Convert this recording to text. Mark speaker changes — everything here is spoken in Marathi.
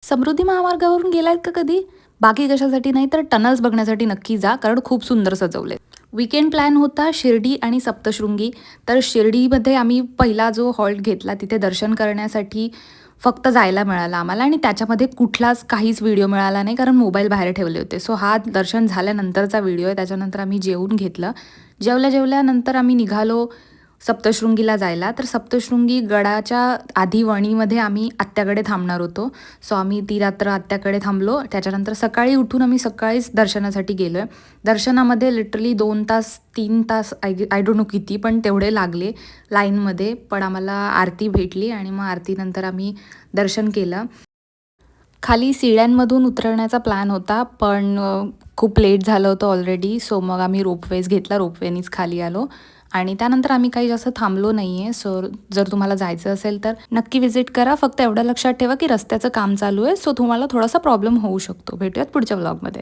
Speaker 1: समृद्धी महामार्गावरून गेलायत का कधी? बाकी कशासाठी नाही तर टनल्स बघण्यासाठी नक्की जा, कारण खूप सुंदर सजवले. वीकेंड प्लॅन होता शिर्डी आणि सप्तशृंगी. तर शिर्डीमध्ये आम्ही पहिला जो हॉल्ट घेतला तिथे दर्शन करण्यासाठी फक्त जायला मिळालं आम्हाला आणि त्याच्यामध्ये कुठलाच काहीच व्हिडिओ मिळाला नाही, कारण मोबाईल बाहेर ठेवले होते. सो हा दर्शन झाल्यानंतरचा व्हिडिओ आहे. त्याच्यानंतर आम्ही जेवून घेतलं. जेवल्यानंतर आम्ही निघालो सप्तशृंगीला जायला. तर सप्तशृंगी गडाच्या आधी वणीमध्ये आम्ही आत्याकडे थांबणार होतो. सो आम्ही ती रात्र आत्याकडे थांबलो. त्याच्यानंतर सकाळी उठून आम्ही सकाळीच दर्शनासाठी गेलो आहे. दर्शनामध्ये लिटरली 2 तास 3 तास आय डोंट नो किती, पण तेवढे लागले लाईनमध्ये. पण आम्हाला आरती भेटली आणि मग आरतीनंतर आम्ही दर्शन केलं. खाली शिड्यांमधून उतरण्याचा प्लॅन होता, पण खूप लेट झालं होतं ऑलरेडी. सो मग आम्ही रोपवेज घेतला, रोपवेनीच खाली आलो आणि त्यानंतर आम्ही काही जास्त थांबलो नाही आहे. सो जर तुम्हाला जायचं असेल तर नक्की व्हिजिट करा. फक्त एवढं लक्षात ठेवा की रस्त्याचं काम चालू आहे, सो तुम्हाला थोडासा प्रॉब्लेम होऊ शकतो. भेटूयात पुढच्या व्लॉगमध्ये.